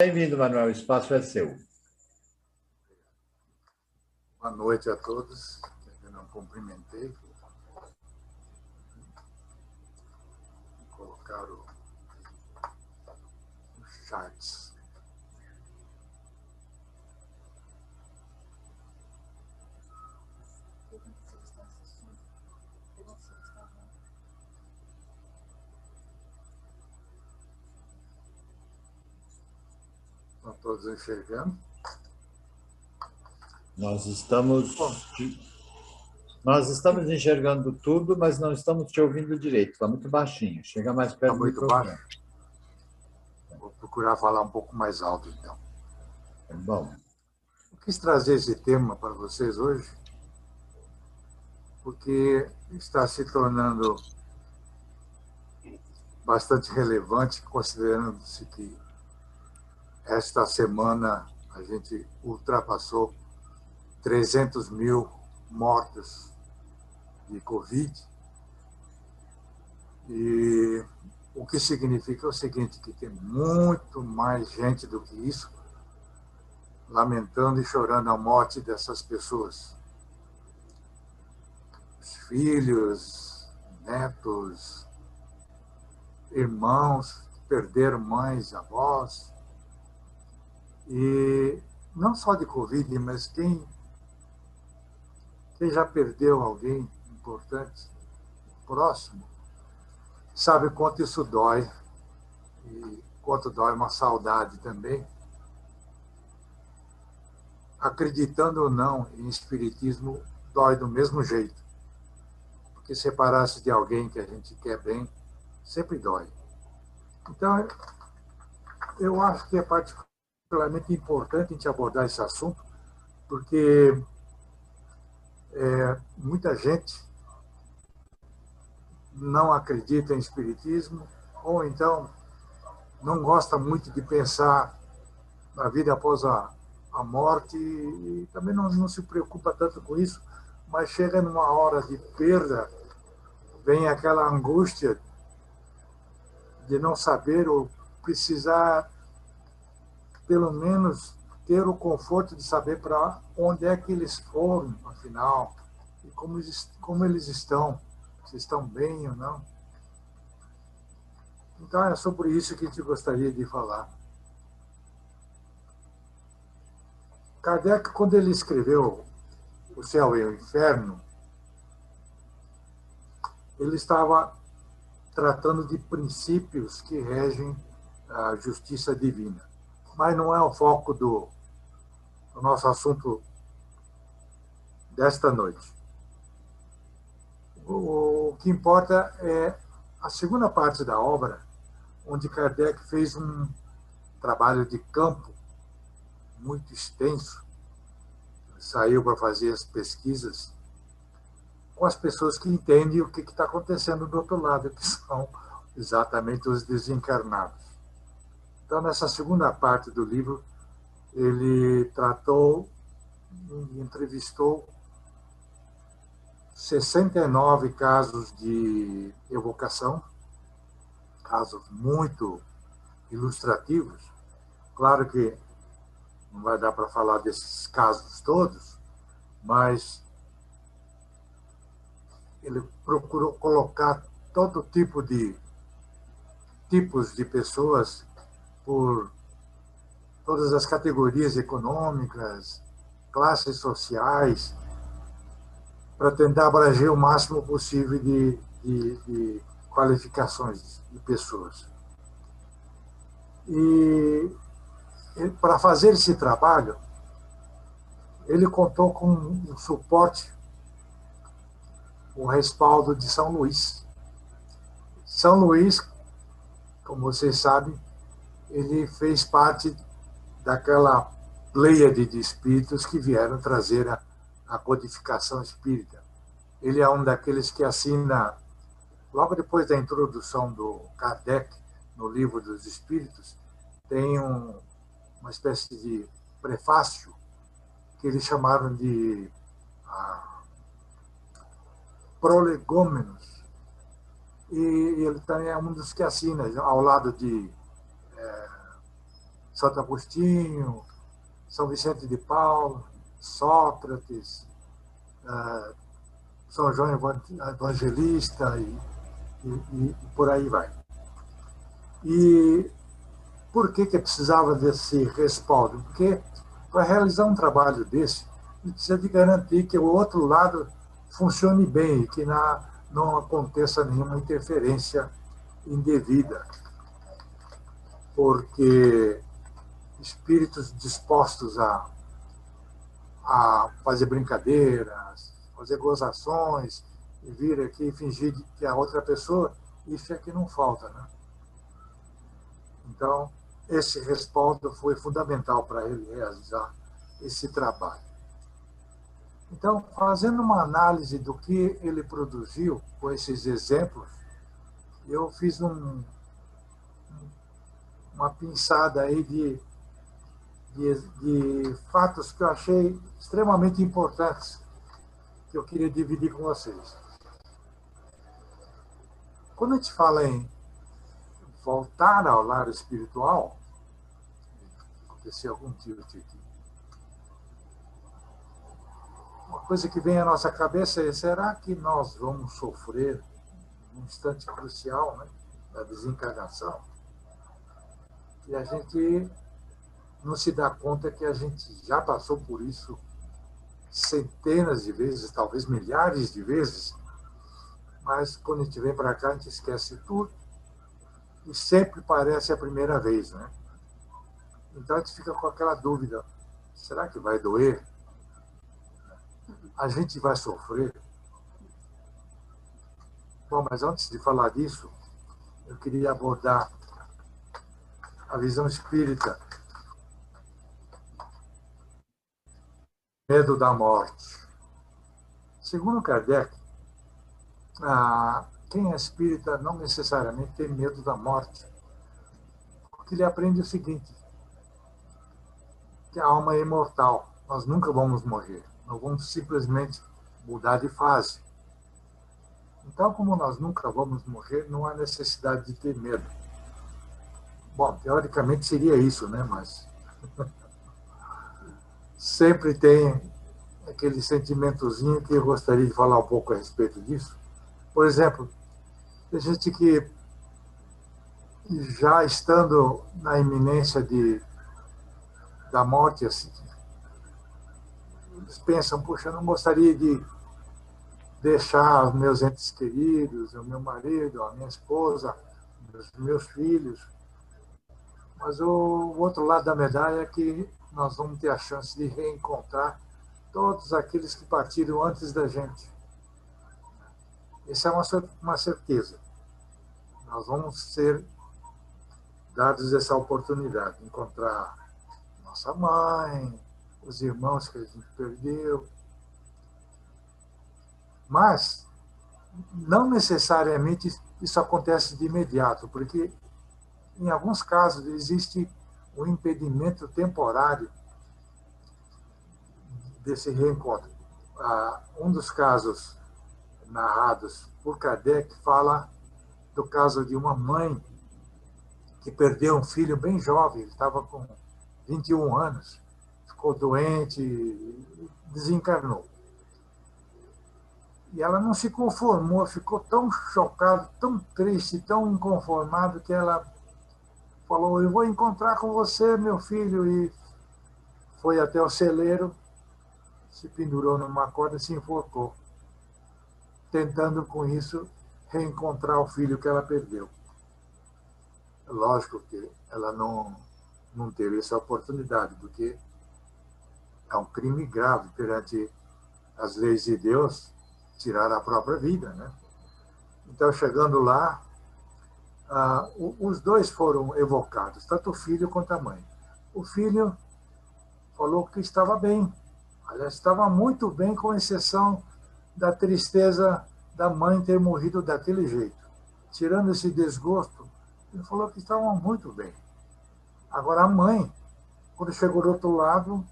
Bem-vindo, Manuel. O espaço é seu. Boa noite a todos. Eu não cumprimentei. Vou colocar os chats. Estão todos enxergando? Nós estamos enxergando tudo, mas não estamos te ouvindo direito. Está muito baixinho. Chega mais perto do muito microfone. baixo? Vou procurar falar um pouco mais alto, então. Bom. Eu quis trazer esse tema para vocês hoje, porque está se tornando bastante relevante, considerando-se que esta semana a gente ultrapassou 300 mil mortos de Covid. E o que significa o seguinte, que tem muito mais gente do que isso lamentando e chorando a morte dessas pessoas. Os filhos, netos, irmãos que perderam mães, avós. E não só de Covid, mas quem já perdeu alguém importante, próximo, sabe quanto isso dói. E quanto dói uma saudade também. Acreditando ou não em espiritismo, dói do mesmo jeito. Porque separar-se de alguém que a gente quer bem, sempre dói. Então, eu acho que é particularmente importante a gente abordar esse assunto, porque muita gente não acredita em espiritismo, ou então não gosta muito de pensar na vida após a morte, e também não se preocupa tanto com isso, mas chega numa hora de perda, vem aquela angústia de não saber ou precisar, pelo menos, ter o conforto de saber para onde é que eles foram, afinal, e como eles estão, se estão bem ou não. Então, é sobre isso que a gente gostaria de falar. Kardec, quando ele escreveu O Céu e o Inferno, ele estava tratando de princípios que regem a justiça divina. Mas não é o foco do nosso assunto desta noite. O que importa é a segunda parte da obra, onde Kardec fez um trabalho de campo muito extenso, saiu para fazer as pesquisas com as pessoas que entendem o que está acontecendo do outro lado, que são exatamente os desencarnados. Então, nessa segunda parte do livro, ele tratou e entrevistou 69 casos de evocação, casos muito ilustrativos. Claro que não vai dar para falar desses casos todos, mas ele procurou colocar todo tipo de tipos de pessoas por todas as categorias econômicas, classes sociais, para tentar abranger o máximo possível de qualificações de pessoas. E para fazer esse trabalho, ele contou com o suporte, o respaldo de São Luís. São Luís, como vocês sabem, ele fez parte daquela pleiade de espíritos que vieram trazer a codificação espírita. Ele é um daqueles que assina, logo depois da introdução do Kardec no Livro dos Espíritos, tem uma espécie de prefácio que eles chamaram de prolegômenos. E ele também é um dos que assina, ao lado de Santo Agostinho, São Vicente de Paulo, Sócrates, São João Evangelista e por aí vai. E por que precisava desse respaldo? Porque para realizar um trabalho desse, precisa de garantir que o outro lado funcione bem e que não aconteça nenhuma interferência indevida, porque espíritos dispostos a fazer brincadeiras, fazer gozações, e vir aqui e fingir que a outra pessoa, isso é que não falta, né? Então, esse respaldo foi fundamental para ele realizar esse trabalho. Então, fazendo uma análise do que ele produziu com esses exemplos, eu fiz uma pinçada aí de fatos que eu achei extremamente importantes, que eu queria dividir com vocês. Quando a gente fala em voltar ao lar espiritual, aconteceu algum tilt aqui. Uma coisa que vem à nossa cabeça é: será que nós vamos sofrer num instante crucial, né, da desencarnação? E a gente não se dá conta que a gente já passou por isso centenas de vezes, talvez milhares de vezes, mas quando a gente vem para cá, a gente esquece tudo e sempre parece a primeira vez, né? Então a gente fica com aquela dúvida: será que vai doer? A gente vai sofrer? Bom, mas antes de falar disso, eu queria abordar a visão espírita, medo da morte. Segundo Kardec, quem é espírita não necessariamente tem medo da morte, porque ele aprende o seguinte: que a alma é imortal, nós nunca vamos morrer, nós vamos simplesmente mudar de fase. Então, como nós nunca vamos morrer, não há necessidade de ter medo. Bom, teoricamente seria isso, né? Mas sempre tem aquele sentimentozinho que eu gostaria de falar um pouco a respeito disso. Por exemplo, tem gente que, já estando na iminência da morte, assim, eles pensam: puxa, eu não gostaria de deixar os meus entes queridos, o meu marido, a minha esposa, os meus filhos. Mas o outro lado da medalha é que nós vamos ter a chance de reencontrar todos aqueles que partiram antes da gente. Essa é uma certeza. Nós vamos ser dados essa oportunidade de encontrar nossa mãe, os irmãos que a gente perdeu. Mas não necessariamente isso acontece de imediato, porque em alguns casos existe um impedimento temporário desse reencontro. Um dos casos narrados por Kardec fala do caso de uma mãe que perdeu um filho bem jovem, ele estava com 21 anos, ficou doente, desencarnou. E ela não se conformou, ficou tão chocada, tão triste, tão inconformada, que ela falou: eu vou encontrar com você, meu filho. E foi até o celeiro, se pendurou numa corda e se enforcou, tentando com isso reencontrar o filho que ela perdeu. Lógico que ela não teve essa oportunidade, porque é um crime grave perante as leis de Deus tirar a própria vida, né? Então, chegando lá, os dois foram evocados, tanto o filho quanto a mãe. O filho falou que estava bem, aliás, estava muito bem, com exceção da tristeza da mãe ter morrido daquele jeito. Tirando esse desgosto, ele falou que estava muito bem. Agora, a mãe, quando chegou do outro lado,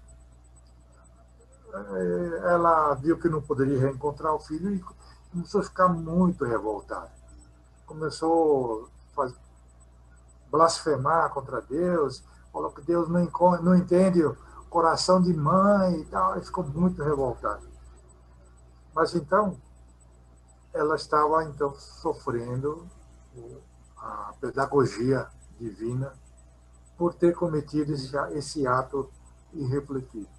ela viu que não poderia reencontrar o filho e começou a ficar muito revoltada. Começou a blasfemar contra Deus: falou que Deus não entende o coração de mãe e tal, ele ficou muito revoltado. Mas então, ela estava então sofrendo a pedagogia divina por ter cometido esse ato irrefletido.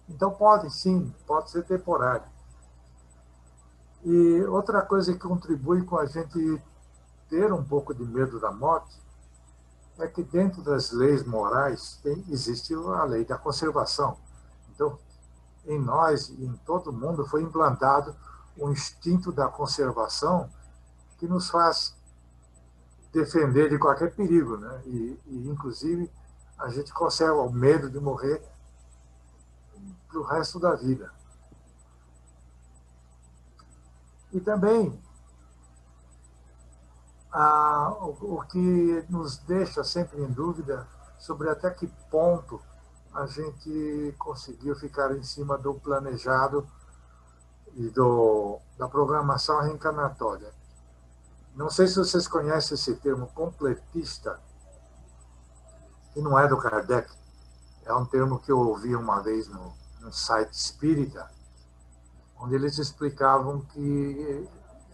Então pode sim, pode ser temporário. E outra coisa que contribui com a gente ter um pouco de medo da morte é que dentro das leis morais existe a lei da conservação. Então, em nós e em todo mundo foi implantado o instinto da conservação que nos faz defender de qualquer perigo, né? Inclusive, a gente conserva o medo de morrer para o resto da vida. E também, o que nos deixa sempre em dúvida sobre até que ponto a gente conseguiu ficar em cima do planejado e da programação reencarnatória. Não sei se vocês conhecem esse termo completista, que não é do Kardec, é um termo que eu ouvi uma vez no site espírita, onde eles explicavam que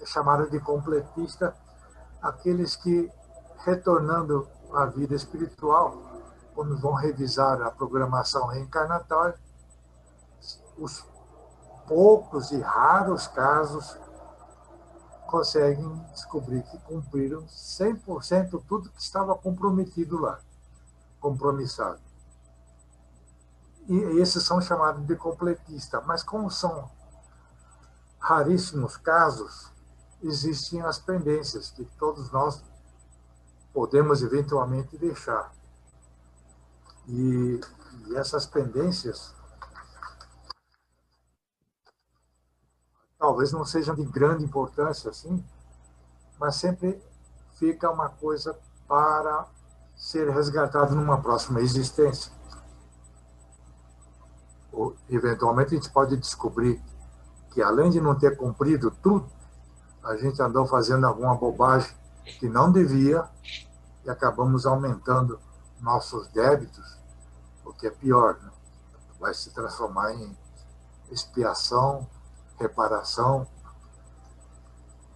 chamaram de completista aqueles que, retornando à vida espiritual, quando vão revisar a programação reencarnatória, os poucos e raros casos conseguem descobrir que cumpriram 100% tudo que estava comprometido lá, compromissado. E esses são chamados de completista. Mas como são raríssimos casos, existem as pendências que todos nós podemos eventualmente deixar. E essas pendências talvez não sejam de grande importância, assim, mas sempre fica uma coisa para ser resgatado numa próxima existência. Ou, eventualmente, a gente pode descobrir que, além de não ter cumprido tudo, a gente andou fazendo alguma bobagem que não devia e acabamos aumentando nossos débitos, o que é pior, né? Vai se transformar em expiação, reparação.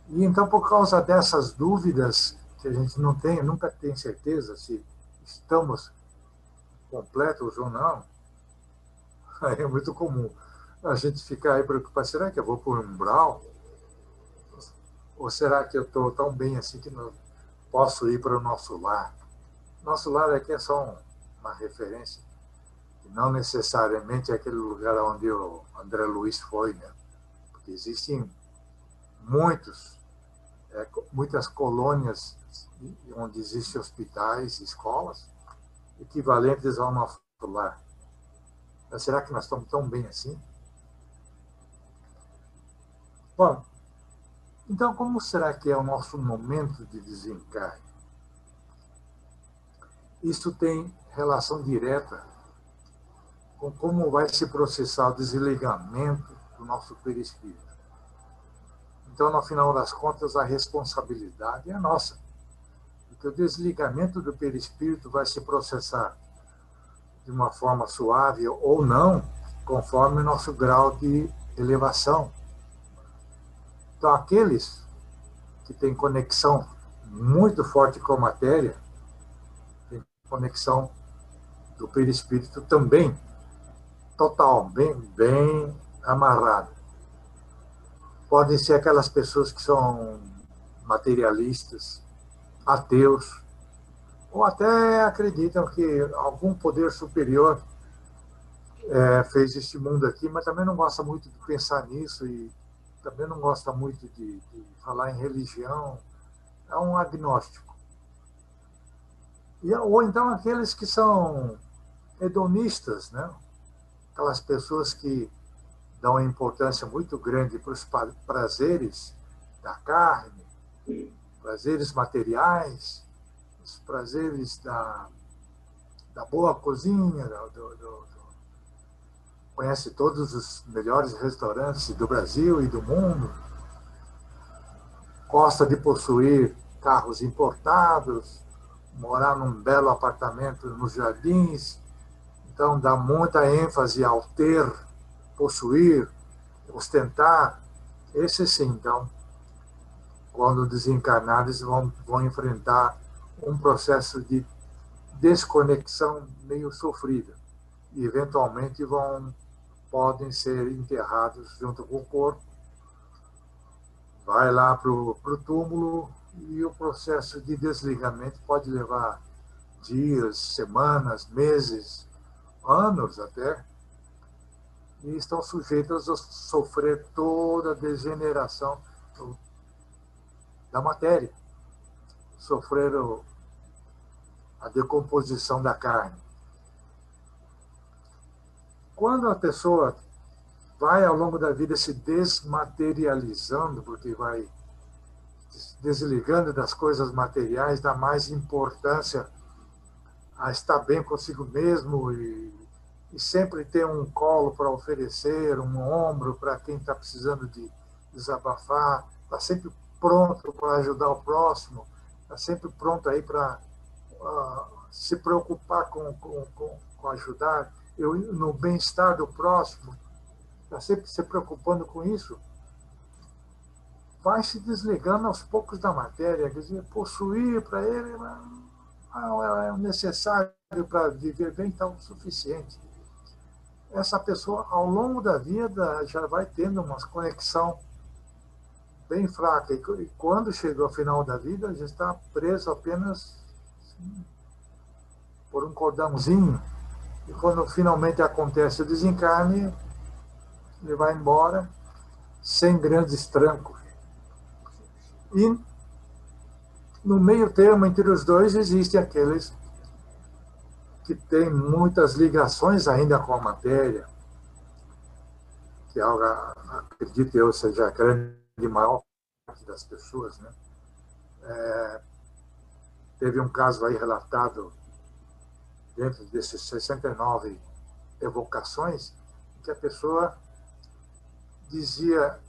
E então, por causa dessas dúvidas que a gente não tem, nunca tem certeza se estamos completos ou não, é muito comum a gente ficar aí preocupado, será que eu vou para o umbral? Ou será que eu estou tão bem assim que não posso ir para o nosso lar? Nosso lar aqui é só uma referência, e não necessariamente é aquele lugar onde o André Luiz foi, né? Porque existem muitas colônias onde existem hospitais, escolas, equivalentes ao nosso lar. Mas será que nós estamos tão bem assim? Bom, então como será que é o nosso momento de desencarne? Isso tem relação direta com como vai se processar o desligamento do nosso perispírito. Então, no final das contas, a responsabilidade é nossa, porque o desligamento do perispírito vai se processar de uma forma suave ou não, conforme o nosso grau de elevação. Então, aqueles que têm conexão muito forte com a matéria, têm conexão do perispírito também total, bem amarrado. Podem ser aquelas pessoas que são materialistas, ateus, ou até acreditam que algum poder superior fez este mundo aqui, mas também não gosta muito de pensar nisso e também não gosta muito de falar em religião. É um agnóstico. Ou então aqueles que são hedonistas, né? Aquelas pessoas que dão uma importância muito grande para os prazeres da carne, prazeres materiais, os prazeres da boa cozinha, conhece todos os melhores restaurantes do Brasil e do mundo, gosta de possuir carros importados, morar num belo apartamento nos jardins, então dá muita ênfase ao ter, possuir, ostentar. Esse sim, então, quando desencarnados vão enfrentar um processo de desconexão meio sofrida e eventualmente podem ser enterrados junto com o corpo, vai lá para o túmulo e o processo de desligamento pode levar dias, semanas, meses, anos até, e estão sujeitos a sofrer toda a degeneração da matéria, sofrer a decomposição da carne. Quando a pessoa vai ao longo da vida se desmaterializando, porque vai desligando das coisas materiais, dá mais importância a estar bem consigo mesmo e sempre ter um colo para oferecer, um ombro para quem está precisando de desabafar, está sempre pronto para ajudar o próximo, está sempre pronto aí para se preocupar com ajudar, no bem-estar do próximo, está sempre se preocupando com isso, vai se desligando aos poucos da matéria, quer dizer, possuir para ele é necessário para viver bem, então o suficiente. Essa pessoa, ao longo da vida, já vai tendo uma conexão bem fraca, e quando chega ao final da vida, já está preso apenas por um cordãozinho, e quando finalmente acontece o desencarne, ele vai embora sem grandes trancos. E no meio termo entre os dois existem aqueles que têm muitas ligações ainda com a matéria, que acredito eu seja a grande maior parte das pessoas, né? Teve um caso aí relatado dentro desses 69 evocações, que a pessoa dizia: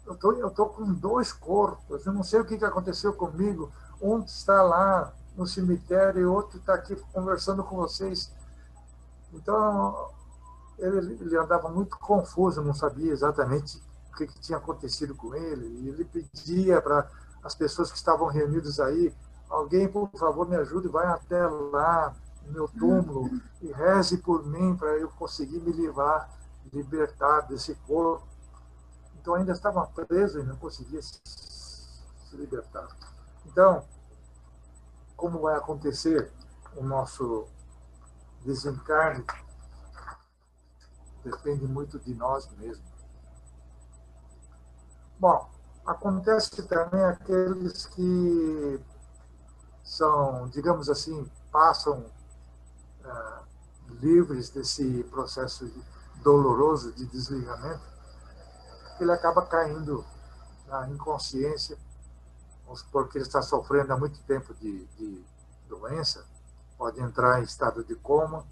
eu tô com 2 corpos, eu não sei o que aconteceu comigo, um está lá no cemitério e o outro está aqui conversando com vocês. Então, ele andava muito confuso, não sabia exatamente o que tinha acontecido com ele, e ele pedia para as pessoas que estavam reunidas aí: alguém, por favor, me ajude, vai até lá, no meu túmulo, e reze por mim para eu conseguir me libertar desse corpo. Então ainda estava preso e não conseguia se libertar. Então, como vai acontecer o nosso desencarne depende muito de nós mesmos. Bom, acontece que também aqueles que são, digamos assim, passam livres desse processo doloroso de desligamento, ele acaba caindo na inconsciência, porque ele está sofrendo há muito tempo de doença, pode entrar em estado de coma.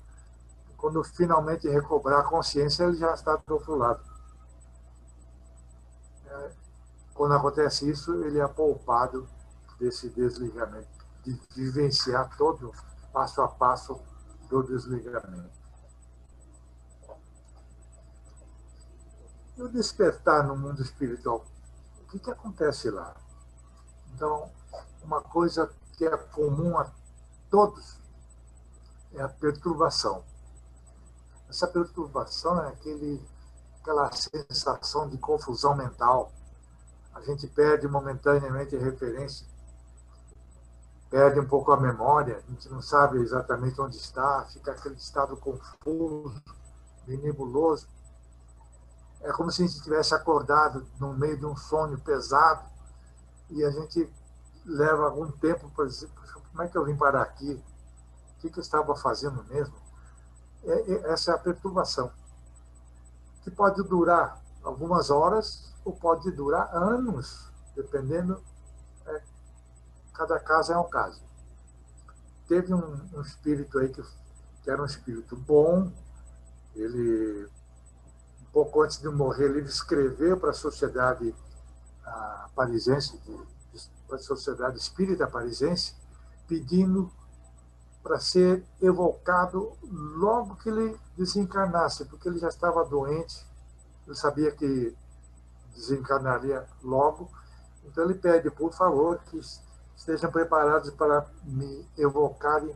Quando finalmente recobrar a consciência, ele já está do outro lado. Quando acontece isso, ele é poupado desse desligamento, de vivenciar todo passo a passo do desligamento. E o despertar no mundo espiritual, o que acontece lá? Então, uma coisa que é comum a todos é a perturbação. Essa perturbação é aquela sensação de confusão mental. A gente perde momentaneamente a referência, perde um pouco a memória, a gente não sabe exatamente onde está, fica aquele estado confuso, nebuloso. É como se a gente tivesse acordado no meio de um sonho pesado e a gente leva algum tempo para dizer: como é que eu vim parar aqui? O que eu estava fazendo mesmo? Essa é a perturbação, que pode durar algumas horas ou pode durar anos, dependendo, cada caso é um caso. Teve um espírito aí que era um espírito bom, ele, um pouco antes de morrer, ele escreveu para a sociedade parisiense, para a sociedade espírita parisiense, pedindo para ser evocado logo que ele desencarnasse, porque ele já estava doente, ele sabia que desencarnaria logo, então ele pede, por favor, que estejam preparados para me evocarem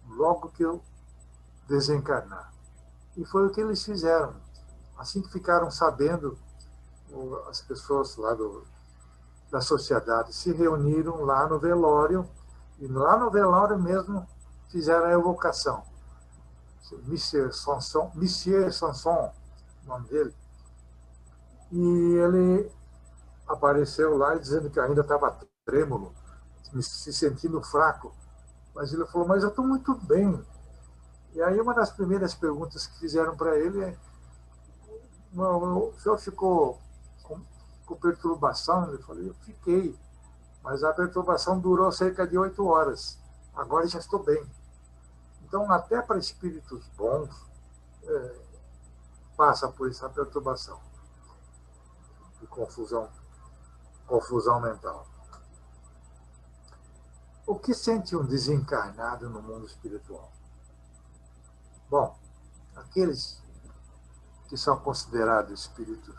logo que eu desencarnar. E foi o que eles fizeram. Assim que ficaram sabendo, as pessoas lá da sociedade se reuniram lá no velório, e lá no velório mesmo fizeram a evocação. Monsieur Sanson, o nome dele, e ele apareceu lá dizendo que ainda estava trêmulo, se sentindo fraco, mas ele falou, mas eu estou muito bem. E aí uma das primeiras perguntas que fizeram para ele é, o senhor ficou com perturbação? Ele falou, eu fiquei, mas a perturbação durou cerca de 8 horas, agora já estou bem. Então, até para espíritos bons, passa por essa perturbação de confusão mental. O que sente um desencarnado no mundo espiritual? Bom, aqueles que são considerados espíritos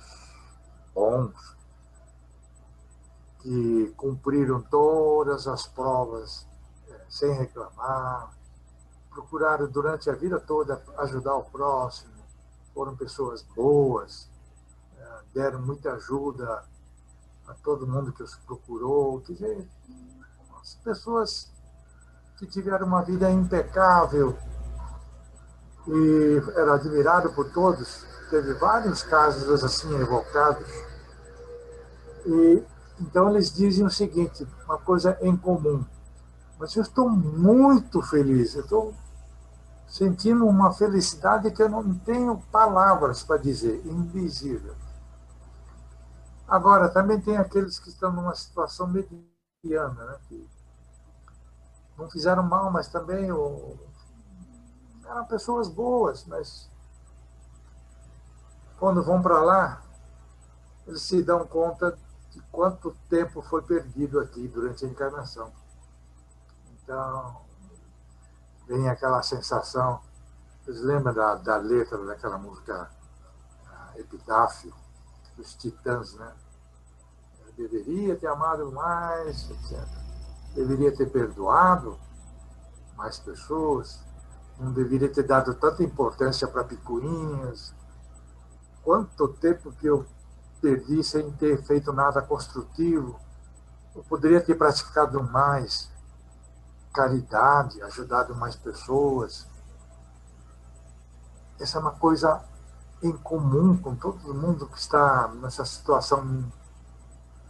bons, que cumpriram todas as provas sem reclamar, procuraram durante a vida toda ajudar o próximo, foram pessoas boas, deram muita ajuda a todo mundo que os procurou, quer dizer, as pessoas que tiveram uma vida impecável e era admirado por todos, teve vários casos assim evocados, e então eles dizem o seguinte, uma coisa em comum, mas eu estou muito feliz, eu estou sentindo uma felicidade que eu não tenho palavras para dizer, indizível. Agora, também tem aqueles que estão numa situação mediana, né, que não fizeram mal, mas também eram pessoas boas, mas quando vão para lá, eles se dão conta de quanto tempo foi perdido aqui durante a encarnação. Então, vem aquela sensação, vocês lembram da letra daquela música Epitáfio, dos Titãs, né? Eu deveria ter amado mais, etc. Deveria ter perdoado mais pessoas, não deveria ter dado tanta importância para picuinhas. Quanto tempo que eu perdi sem ter feito nada construtivo. Eu poderia ter praticado mais caridade, ajudado mais pessoas. Essa é uma coisa em comum com todo mundo que está nessa situação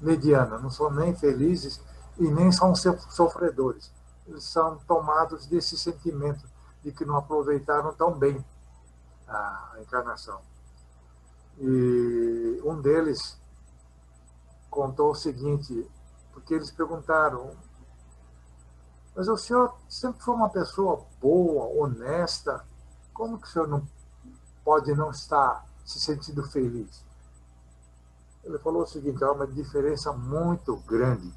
mediana. Não são nem felizes e nem são sofredores. Eles são tomados desse sentimento de que não aproveitaram tão bem a encarnação. E um deles contou o seguinte, porque eles perguntaram, mas o senhor sempre foi uma pessoa boa, honesta, como que o senhor não pode não estar se sentindo feliz? Ele falou o seguinte, há uma diferença muito grande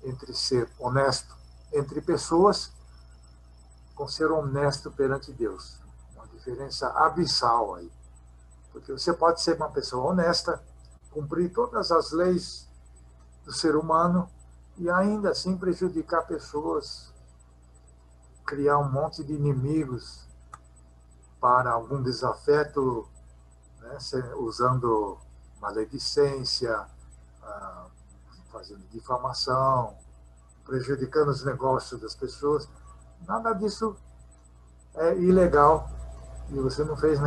entre ser honesto entre pessoas com ser honesto perante Deus. Uma diferença abissal aí. Porque você pode ser uma pessoa honesta, cumprir todas as leis do ser humano e ainda assim prejudicar pessoas, criar um monte de inimigos para algum desafeto, né, usando maledicência, fazendo difamação, prejudicando os negócios das pessoas. Nada disso é ilegal e você não fez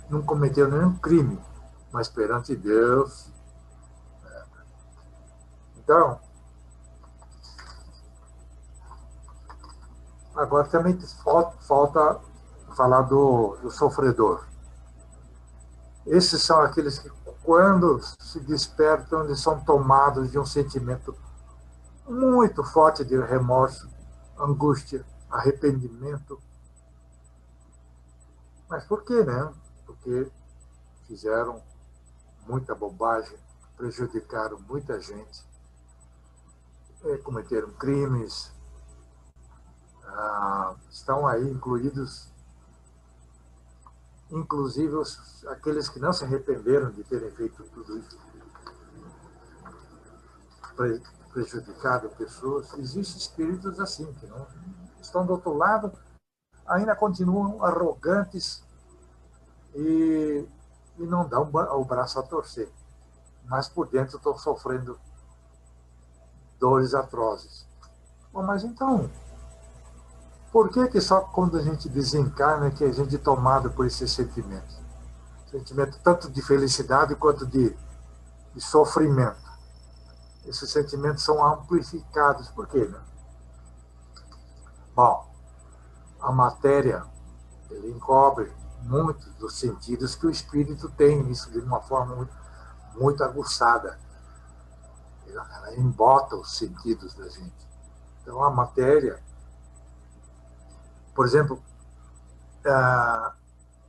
não cometeu nenhum crime, mas perante Deus. Então, agora também falta falar do sofredor. Esses são aqueles que, quando se despertam, eles são tomados de um sentimento muito forte de remorso, angústia, arrependimento. Mas por quê, né? Porque fizeram muita bobagem, prejudicaram muita gente, cometeram crimes, estão aí incluídos, inclusive aqueles que não se arrependeram de terem feito tudo isso, prejudicado pessoas. Existem espíritos assim, que não estão do outro lado, ainda continuam arrogantes e não dão o braço a torcer, mas por dentro estão sofrendo dores atrozes. Bom, mas então, por que só quando a gente desencarna é que a gente é tomado por esses sentimentos? Sentimento tanto de felicidade quanto de sofrimento. Esses sentimentos são amplificados. Por quê? Né? Bom, a matéria ele encobre muitos dos sentidos que o espírito tem, isso de uma forma muito, muito aguçada. Ela embota os sentidos da gente. Então, a matéria, por exemplo,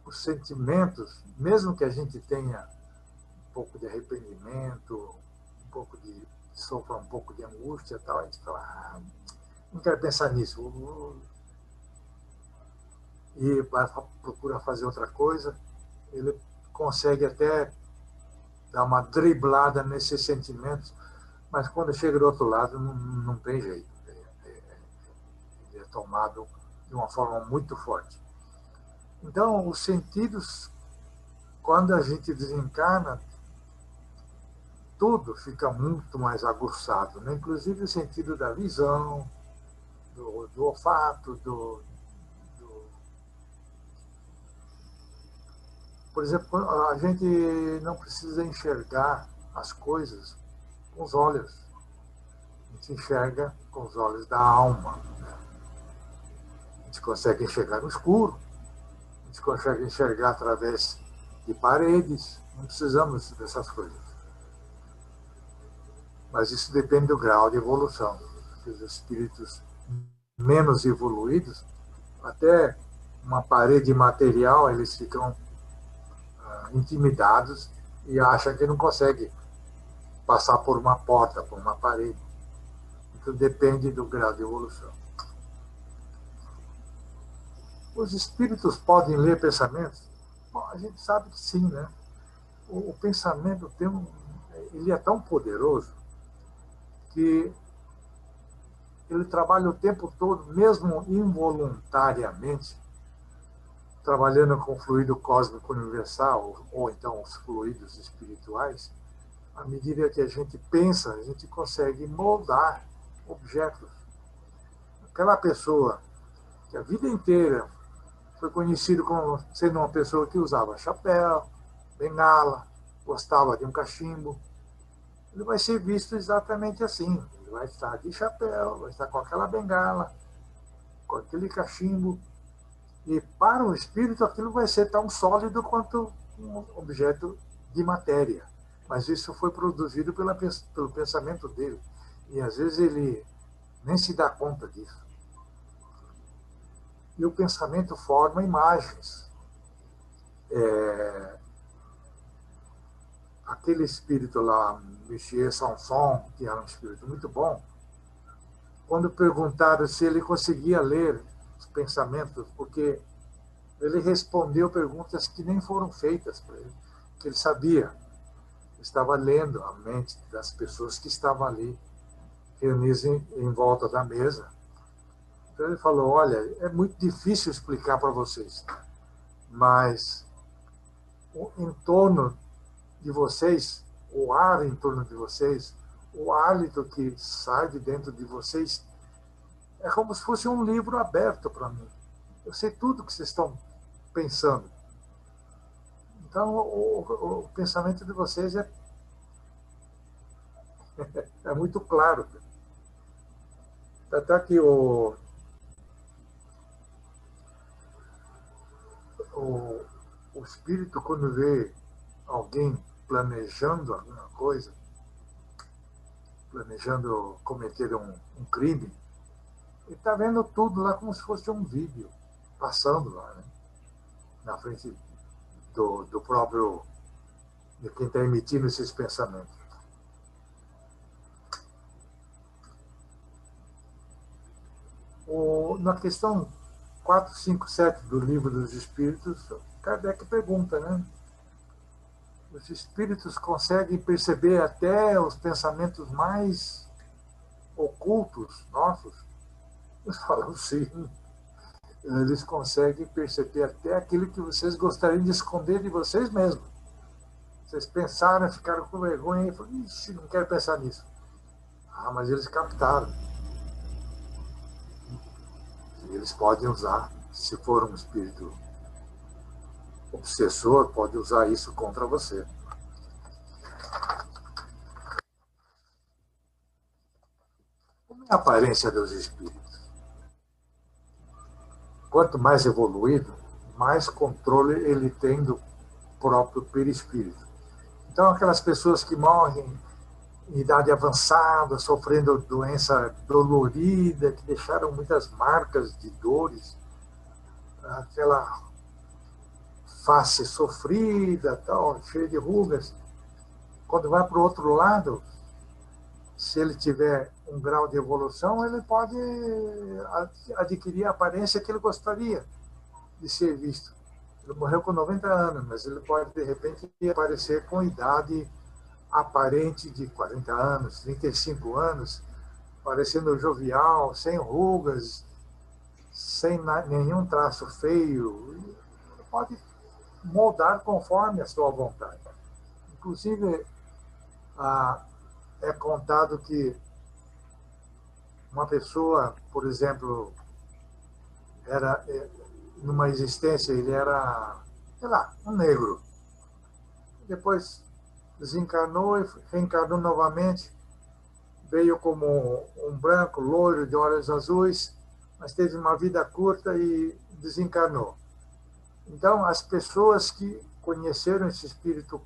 os sentimentos, mesmo que a gente tenha um pouco de arrependimento, um pouco de sofra um pouco de angústia, tal, a gente fala, não quero pensar nisso, e procura fazer outra coisa, ele consegue até dar uma driblada nesses sentimentos, mas quando chega do outro lado não tem jeito, ele é tomado de uma forma muito forte. Então, os sentidos, quando a gente desencarna, tudo fica muito mais aguçado, né? Inclusive o sentido da visão, do olfato, Por exemplo, a gente não precisa enxergar as coisas com os olhos. A gente enxerga com os olhos da alma. A gente consegue enxergar no escuro, a gente consegue enxergar através de paredes, não precisamos dessas coisas. Mas isso depende do grau de evolução. Os espíritos menos evoluídos, até uma parede material, eles ficam intimidados e acham que não conseguem passar por uma porta, por uma parede. Então depende do grau de evolução. Os espíritos podem ler pensamentos? Bom, a gente sabe que sim, né? O pensamento ele é tão poderoso que ele trabalha o tempo todo, mesmo involuntariamente, trabalhando com o fluido cósmico universal, ou então os fluidos espirituais. À medida que a gente pensa, a gente consegue moldar objetos. Aquela pessoa que a vida inteira foi conhecido como sendo uma pessoa que usava chapéu, bengala, gostava de um cachimbo, ele vai ser visto exatamente assim. Ele vai estar de chapéu, vai estar com aquela bengala, com aquele cachimbo, e para o espírito aquilo vai ser tão sólido quanto um objeto de matéria. Mas isso foi produzido pelo pensamento dele. E às vezes ele nem se dá conta disso. E o pensamento forma imagens. Aquele espírito lá, Michel Sanson, que era um espírito muito bom, quando perguntaram se ele conseguia ler os pensamentos, porque ele respondeu perguntas que nem foram feitas para ele, que ele sabia, estava lendo a mente das pessoas que estavam ali reunidas em volta da mesa. Então ele falou, olha, é muito difícil explicar para vocês, mas o entorno de vocês, o ar em torno de vocês, o hálito que sai de dentro de vocês, é como se fosse um livro aberto para mim. Eu sei tudo que vocês estão pensando. Então, o pensamento de vocês é muito claro. Até que o espírito, quando vê alguém planejando alguma coisa, planejando cometer um crime, ele está vendo tudo lá como se fosse um vídeo passando lá, né? Na frente do próprio, de quem está emitindo esses pensamentos. na questão 457 do Livro dos Espíritos, Kardec pergunta, né? Os espíritos conseguem perceber até os pensamentos mais ocultos nossos? Eles falam, sim. Eles conseguem perceber até aquilo que vocês gostariam de esconder de vocês mesmos. Vocês pensaram, ficaram com vergonha e falaram, ixi, não quero pensar nisso. Ah, mas eles captaram. E eles podem usar, se for um espírito obsessor, pode usar isso contra você. Como é a aparência dos espíritos? Quanto mais evoluído, mais controle ele tem do próprio perispírito. Então, aquelas pessoas que morrem em idade avançada, sofrendo doença dolorida, que deixaram muitas marcas de dores, aquela face sofrida, tal, cheia de rugas, quando vai para o outro lado, se ele tiver um grau de evolução, ele pode adquirir a aparência que ele gostaria de ser visto. Ele morreu com 90 anos, mas ele pode, de repente, aparecer com idade aparente de 40 anos, 35 anos, parecendo jovial, sem rugas, sem nenhum traço feio. Ele pode moldar conforme a sua vontade. Inclusive, é contado que uma pessoa, por exemplo, era numa existência, ele era, sei lá, um negro. Depois desencarnou e reencarnou novamente, veio como um branco, loiro, de olhos azuis, mas teve uma vida curta e desencarnou. Então, as pessoas que conheceram esse espírito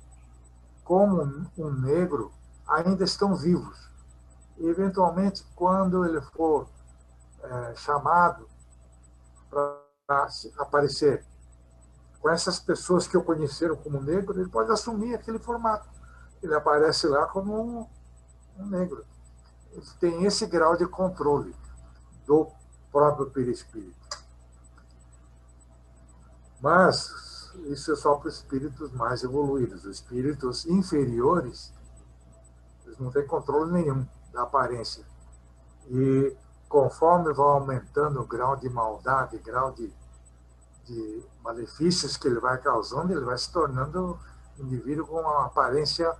como um negro ainda estão vivos. E, eventualmente, quando ele for chamado para aparecer com essas pessoas que o conheceram como negro, ele pode assumir aquele formato. Ele aparece lá como um negro. Ele tem esse grau de controle do próprio perispírito. Mas isso é só para os espíritos mais evoluídos. Os espíritos inferiores, eles não têm controle nenhum da aparência. E conforme vai aumentando o grau de maldade, grau de malefícios que ele vai causando, ele vai se tornando um indivíduo com uma aparência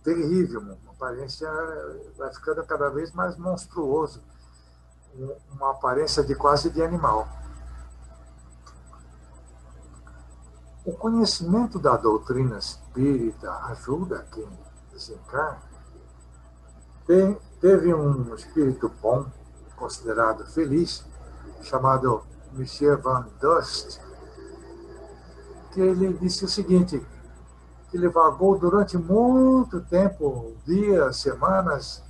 terrível, uma aparência vai ficando cada vez mais monstruoso, uma aparência de quase de animal. O conhecimento da doutrina espírita ajuda quem desencarna. Teve um espírito bom, considerado feliz, chamado Monsieur Van Dust, que ele disse o seguinte, que ele vagou durante muito tempo, dias, semanas,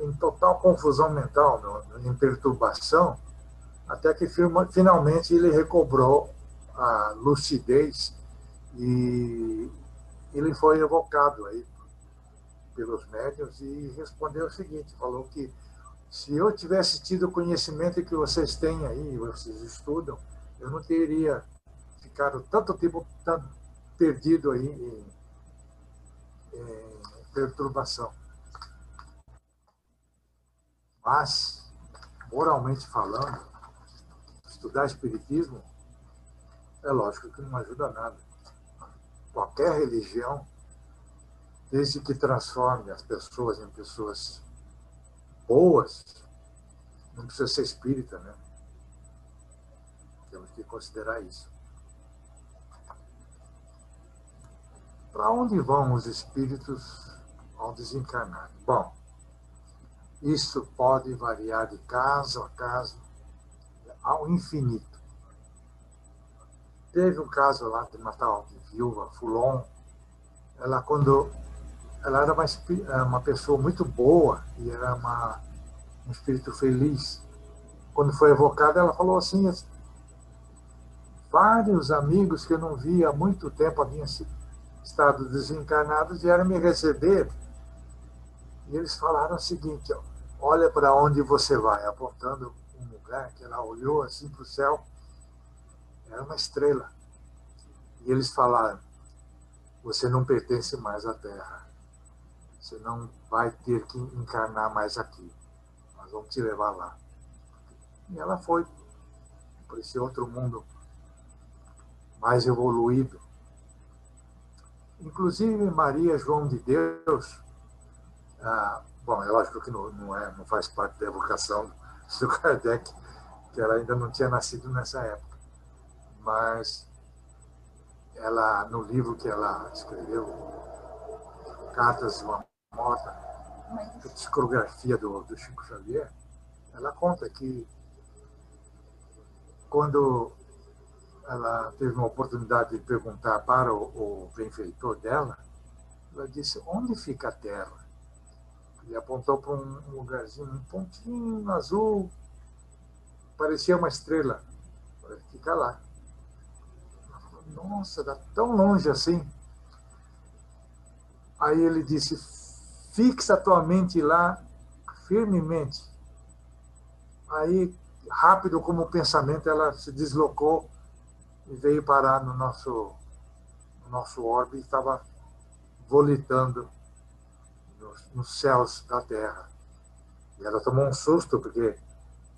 em total confusão mental, em perturbação, até que finalmente ele recobrou a lucidez e ele foi evocado aí pelos médiuns e respondeu o seguinte, falou que se eu tivesse tido o conhecimento que vocês têm aí, vocês estudam, eu não teria ficado tanto tempo perdido aí em perturbação. Mas, moralmente falando, estudar espiritismo é lógico que não ajuda nada. Qualquer religião, desde que transforme as pessoas em pessoas boas, não precisa ser espírita, né? Temos que considerar isso. Para onde vão os espíritos ao desencarnar? Bom, isso pode variar de caso a caso, ao infinito. Teve um caso lá de uma tal de viúva Fulon, quando ela era uma pessoa muito boa e era um espírito feliz. Quando foi evocada, ela falou assim, vários amigos que eu não via há muito tempo, haviam estado desencarnados, vieram me receber e eles falaram o seguinte, olha para onde você vai, apontando um lugar né, que ela olhou assim para o céu, era uma estrela. E eles falaram: você não pertence mais à Terra, você não vai ter que encarnar mais aqui, nós vamos te levar lá. E ela foi para esse outro mundo mais evoluído. Inclusive Maria João de Deus, bom, é lógico que não faz parte da evocação do Kardec, que ela ainda não tinha nascido nessa época, mas ela, no livro que ela escreveu, Cartas de uma Morta, a psicografia do Chico Xavier, ela conta que quando ela teve uma oportunidade de perguntar para o benfeitor dela, ela disse: onde fica a Terra? E apontou para um lugarzinho, um pontinho azul, parecia uma estrela. Fica lá. Ela falou: nossa, está tão longe assim. Aí ele disse: fixa tua mente lá firmemente. Aí, rápido como o pensamento, ela se deslocou e veio parar no nosso orbe e estava volitando nos céus da Terra. E ela tomou um susto, porque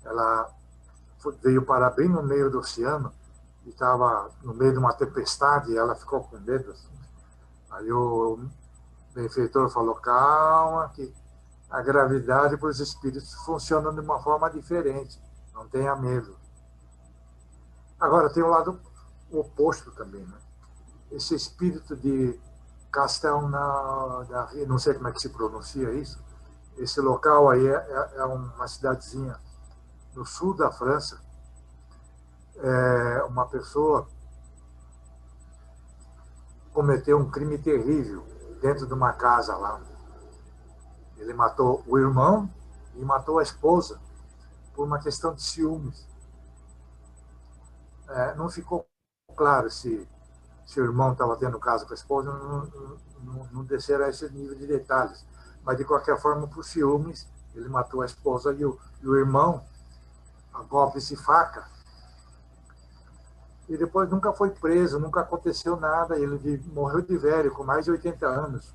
ela veio parar bem no meio do oceano e estava no meio de uma tempestade e ela ficou com medo. Assim. Aí o benfeitor falou: calma, que a gravidade para os espíritos funciona de uma forma diferente, não tenha medo. Agora, tem o lado oposto também, né? Esse espírito de Castelnaudary, não sei como é que se pronuncia isso, esse local aí é uma cidadezinha no sul da França. Uma pessoa cometeu um crime terrível dentro de uma casa lá. Ele matou o irmão e matou a esposa por uma questão de ciúmes. Não ficou claro se o irmão estava tendo caso com a esposa, não desceram a esse nível de detalhes. Mas, de qualquer forma, por ciúmes, ele matou a esposa e o irmão, a golpes de faca. E depois nunca foi preso, nunca aconteceu nada. Ele morreu de velho, com mais de 80 anos.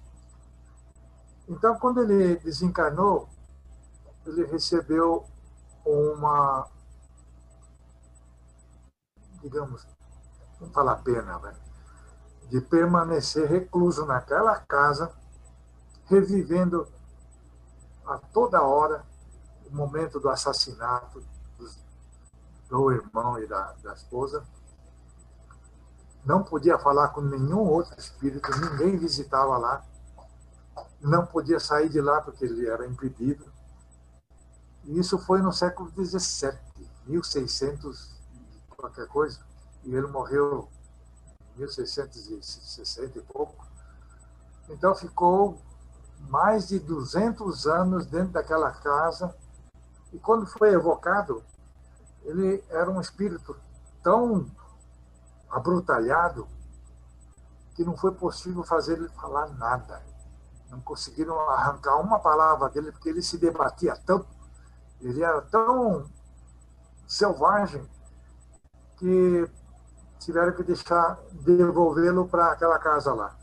Então, quando ele desencarnou, ele recebeu uma, digamos, vamos falar pena, né? De permanecer recluso naquela casa, revivendo a toda hora o momento do assassinato do irmão e da esposa. Não podia falar com nenhum outro espírito, ninguém visitava lá. Não podia sair de lá porque ele era impedido. E isso foi no século XVII, 1600 qualquer coisa. E ele morreu em 1660 e pouco. Então ficou mais de 200 anos dentro daquela casa. E quando foi evocado, ele era um espírito tão abrutalhado que não foi possível fazer ele falar nada. Não conseguiram arrancar uma palavra dele, porque ele se debatia tanto, ele era tão selvagem, que tiveram que devolvê-lo para aquela casa lá.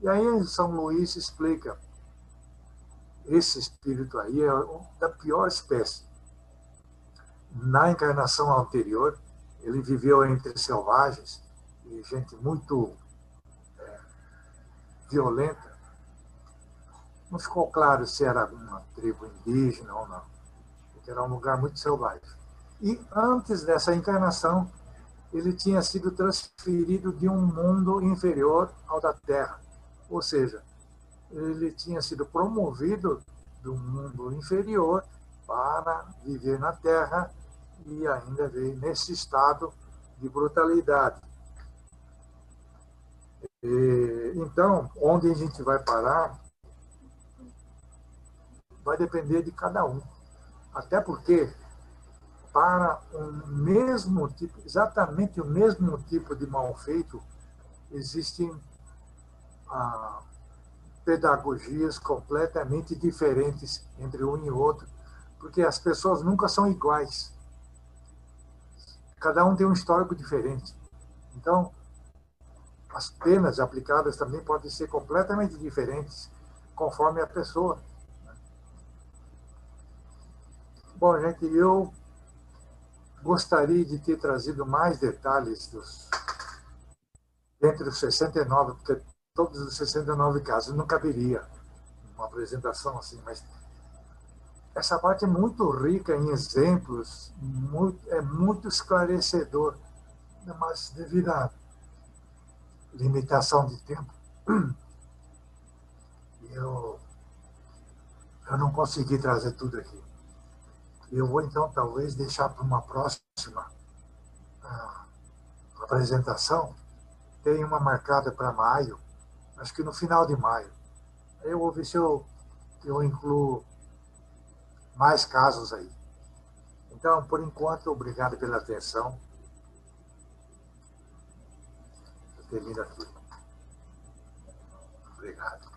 E aí São Luís explica: esse espírito aí é da pior espécie. Na encarnação anterior, ele viveu entre selvagens e gente muito violenta. Não ficou claro se era uma tribo indígena ou não, porque era um lugar muito selvagem. E antes dessa encarnação, ele tinha sido transferido de um mundo inferior ao da Terra. Ou seja, ele tinha sido promovido do mundo inferior para viver na Terra e ainda veio nesse estado de brutalidade. Então, onde a gente vai parar vai depender de cada um. Até porque, para exatamente o mesmo tipo de mal feito, existem pedagogias completamente diferentes entre um e outro, porque as pessoas nunca são iguais. cada um tem um histórico diferente. Então, as penas aplicadas também podem ser completamente diferentes conforme a pessoa. Bom, gente, eu gostaria de ter trazido mais detalhes entre os 69, porque todos os 69 casos não caberia uma apresentação assim, mas essa parte é muito rica em exemplos, é muito esclarecedor, mas devido à limitação de tempo, eu, eu não consegui trazer tudo aqui. Eu vou, então, talvez deixar para uma próxima apresentação. Tem uma marcada para maio, acho que no final de maio. Eu vou ver se eu incluo mais casos aí. Então, por enquanto, obrigado pela atenção. Eu termino aqui. Obrigado.